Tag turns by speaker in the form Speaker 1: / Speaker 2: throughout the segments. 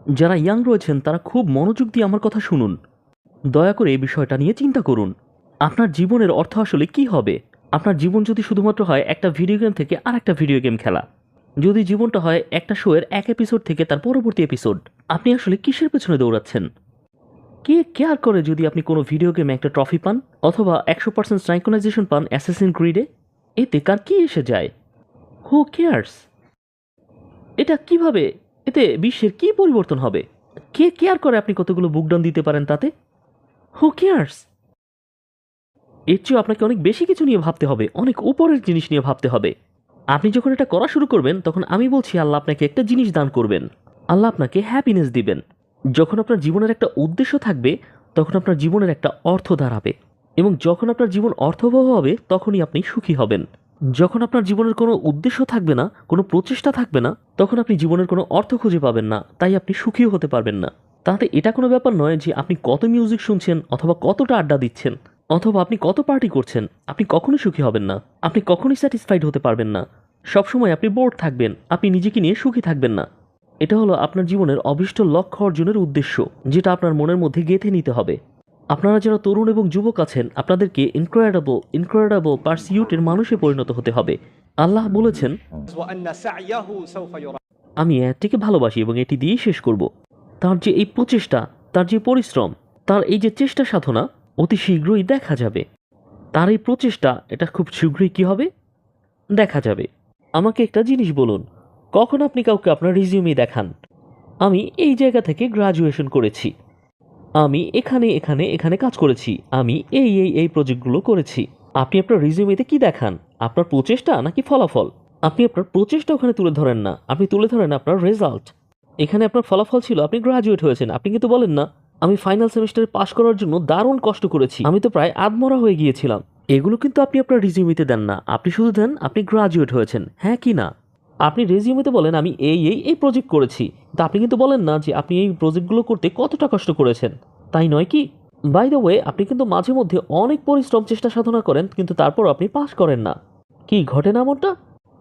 Speaker 1: যারা ইয়াং রয়েছেন তারা খুব মনোযোগ দিয়ে আমার কথা শুনুন। দয়া করে এই বিষয়টা নিয়ে চিন্তা করুন। আপনার জীবনের অর্থ আসলে কি হবে? আপনার জীবন যদি শুধুমাত্র হয় একটা ভিডিও গেম থেকে আর একটা ভিডিও গেম খেলা, যদি জীবনটা হয় একটা শোয়ের এক এপিসোড থেকে তার পরবর্তী এপিসোড, আপনি আসলে কিসের পেছনে দৌড়াচ্ছেন? কে কেয়ার করে যদি আপনি কোনো ভিডিও গেমে একটা ট্রফি পান অথবা 100% সাইকোনাইজেশন পান অ্যাসাসিন ক্রিডে? এতে কার কি এসে যায়? Who cares? এটা কিভাবে? এতে বিশ্বের কি পরিবর্তন হবে? কে কেয়ার করে আপনি কতগুলো বুকডাউন দিতে পারেন তাতে? Who cares? এর চেয়েও আপনাকে অনেক বেশি কিছু নিয়ে ভাবতে হবে, অনেক উপরের জিনিস নিয়ে ভাবতে হবে। আপনি যখন এটা করা শুরু করবেন তখন আমি বলছি আল্লাহ আপনাকে একটা জিনিস দান করবেন। আল্লাহ আপনাকে হ্যাপিনেস দিবেন। যখন আপনার জীবনের একটা উদ্দেশ্য থাকবে তখন আপনার জীবনের একটা অর্থ দাঁড়াবে, এবং যখন আপনার জীবন অর্থবহ হবে তখনই আপনি সুখী হবেন। যখন আপনার জীবনের কোনো উদ্দেশ্য থাকবে না, কোনো প্রচেষ্টা থাকবে না, তখন আপনি জীবনের কোনো অর্থ খুঁজে পাবেন না, তাই আপনি সুখীও হতে পারবেন না। তাতে এটা কোনো ব্যাপার নয় যে আপনি কত মিউজিক শুনছেন অথবা কতটা আড্ডা দিচ্ছেন অথবা আপনি কত পার্টি করছেন, আপনি কখনোই সুখী হবেন না, আপনি কখনোই স্যাটিসফাইড হতে পারবেন না। সবসময় আপনি বোর্ড থাকবেন, আপনি নিজেকে নিয়ে সুখী থাকবেন না। এটা হলো আপনার জীবনের অভীষ্ট লক্ষ্য অর্জনের উদ্দেশ্য, যেটা আপনার মনের মধ্যে গেঁথে নিতে হবে। আপনারা যারা তরুণ এবং যুবক আছেন আপনাদেরকে ইনক্রেডিবল ইনক্রেডিবল পারসিউটের মানুষে পরিণত হতে হবে। আল্লাহ বলেছেন,
Speaker 2: وأن سعيه سوف يرى।
Speaker 1: আমি এটিকে ভালোবাসি এবং এটি দিয়েই শেষ করব। তার যে এই প্রচেষ্টা, তার যে পরিশ্রম, তার এই যে চেষ্টা সাধনা অতি শীঘ্রই দেখা যাবে। তার এই প্রচেষ্টা এটা খুব শীঘ্রই কি হবে দেখা যাবে। আমাকে একটা জিনিস বলুন, কখন আপনি কাউকে আপনার রিজিউমে দেখান আমি এই জায়গা থেকে গ্রাজুয়েশন করেছি, আমি এখানে এখানে এখানে কাজ করেছি, আমি এই এই এই প্রজেক্টগুলো করেছি? আপনি আপনার রিজিউমেতে কি দেখান? আপনার প্রচেষ্টা নাকি ফলাফল? আপনি আপনার প্রচেষ্টা ওখানে তুলে ধরেন না, আপনি তুলে ধরেন আপনার রেজাল্ট। এখানে আপনার ফলাফল ছিল আপনি গ্রাজুয়েট হয়েছেন, আপনি কিন্তু বলেন না আমি ফাইনাল সেমিস্টারে পাশ করার জন্য দারুণ কষ্ট করেছি, আমি তো প্রায় আধমরা হয়ে গিয়েছিলাম। এগুলো কিন্তু আপনি আপনার রিজিউমেতে দেন না, আপনি শুধু দেন আপনি গ্রাজুয়েট হয়েছেন, হ্যাঁ কি না? আপনি রেজিউমেতে বলেন আমি এই এই এই প্রজেক্ট করেছি, তা আপনি কিন্তু বলেন না যে আপনি এই প্রজেক্টগুলো করতে কতটা কষ্ট করেছেন, তাই নয় কি? বাই দ্য ওয়ে, আপনি কিন্তু মাঝে মধ্যে অনেক পরিশ্রম চেষ্টা সাধনা করেন কিন্তু তারপর আপনি পাস করেন না। কি ঘটে না এমনটা?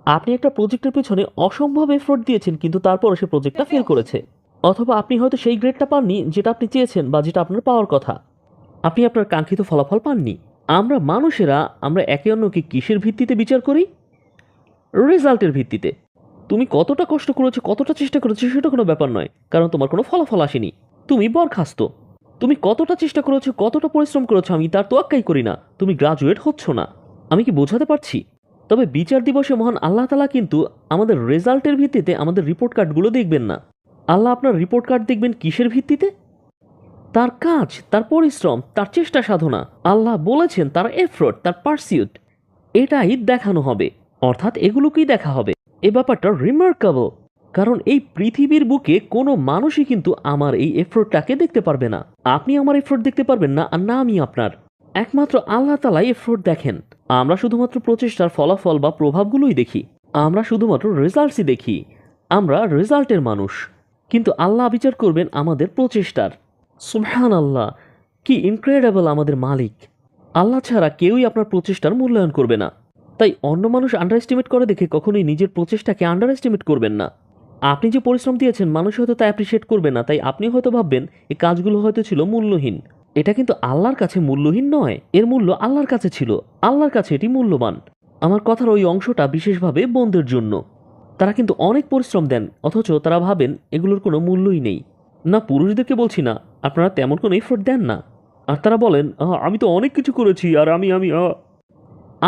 Speaker 1: আপনি একটা প্রজেক্টের পিছনে অসম্ভব এফোর্ট দিয়েছেন কিন্তু তারপরও সে প্রজেক্টটা ফেল করেছে। অথবা আপনি হয়তো সেই গ্রেডটা পাননি যেটা আপনি চেয়েছেন বা যেটা আপনার পাওয়ার কথা, আপনি আপনার কাঙ্ক্ষিত ফলাফল পাননি। আমরা মানুষেরা আমরা একে অন্যকে কিসের ভিত্তিতে বিচার করি? রেজাল্টের ভিত্তিতে। তুমি কতটা কষ্ট করেছো, কতটা চেষ্টা করেছো সেটা কোনো ব্যাপার নয়, কারণ তোমার কোনো ফলাফল আসেনি, তুমি বরখাস্ত। তুমি কতটা চেষ্টা করেছো, কতটা পরিশ্রম করেছো আমি তার তোয়াক্কাই করি না, তুমি গ্রাজুয়েট হচ্ছ না। আমি কি বোঝাতে পারছি? তবে বিচার দিবসে মহান আল্লাহ তাআলা কিন্তু আমাদের রেজাল্টের ভিত্তিতে আমাদের রিপোর্ট কার্ডগুলো দেখবেন না। আল্লাহ আপনার রিপোর্ট কার্ড দেখবেন কিসের ভিত্তিতে? তার কাজ, তার পরিশ্রম, তার চেষ্টা সাধনা। আল্লাহ বলেছেন তার এফোর্ট, তার পারসিউট, এটাই দেখানো হবে, অর্থাৎ এগুলোকেই দেখা হবে। এই ব্যাপারটা রিমার্কেবল, কারণ এই পৃথিবীর বুকে কোনো মানুষই কিন্তু আমার এই এফোর্টটাকে দেখতে পারবে না। আপনি আমার এফোর্ট দেখতে পারবেন না, আর না আমি আপনার। একমাত্র আল্লাহ তাআলাই এফোর্ট দেখেন। আমরা শুধুমাত্র প্রচেষ্টার ফলাফল বা প্রভাবগুলোই দেখি, আমরা শুধুমাত্র রেজাল্টসই দেখি। আমরা রেজাল্টের মানুষ, কিন্তু আল্লাহ বিচার করবেন আমাদের প্রচেষ্টার। সুবহানাল্লাহ, কি ইনক্রেডিবল আমাদের মালিক! আল্লাহ ছাড়া কেউই আপনার প্রচেষ্টার মূল্যায়ন করবে না। তাই অন্য মানুষ আন্ডার এস্টিমেট করে দেখে কখনোই নিজের প্রচেষ্টাকে আন্ডার এস্টিমেট করবেন না। আপনি যে পরিশ্রম দিয়েছেন মানুষ হয়তো তা অ্যাপ্রিসিয়েট করবে না, তাই আপনি হয়তো ভাববেন এই কাজগুলো হয়তো ছিল মূল্যহীন। এটা কিন্তু আল্লাহর কাছে মূল্যহীন নয়, এর মূল্য আল্লাহর কাছে ছিল, আল্লাহর কাছে এটি মূল্যবান। আমার কথার ওই অংশটা বিশেষভাবে বোনদের জন্য। তারা কিন্তু অনেক পরিশ্রম দেন অথচ তারা ভাবেন এগুলোর কোনো মূল্যই নেই। না, পুরুষদেরকে বলছি না, আপনারা তেমন কোনো এফোর্ট দেন না, আর তারা বলেন আমি তো অনেক কিছু করেছি আর আমি আমি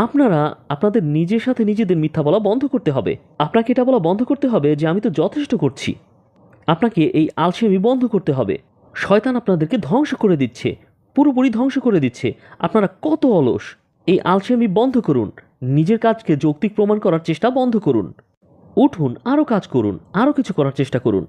Speaker 1: আপনারা আপনাদের নিজের সাথে নিজেদের মিথ্যা বলা বন্ধ করতে হবে। আপনাকে এটা বলা বন্ধ করতে হবে যে আমি তো যথেষ্ট করছি। আপনাকে এই আলসেমি বন্ধ করতে হবে। শয়তান আপনাদেরকে ধ্বংস করে দিচ্ছে, পুরোপুরি ধ্বংস করে দিচ্ছে। আপনারা কত অলস! এই আলসেমি বন্ধ করুন, নিজের কাজকে যৌক্তিক প্রমাণ করার চেষ্টা বন্ধ করুন। উঠুন, আরও কাজ করুন, আরও কিছু করার চেষ্টা করুন।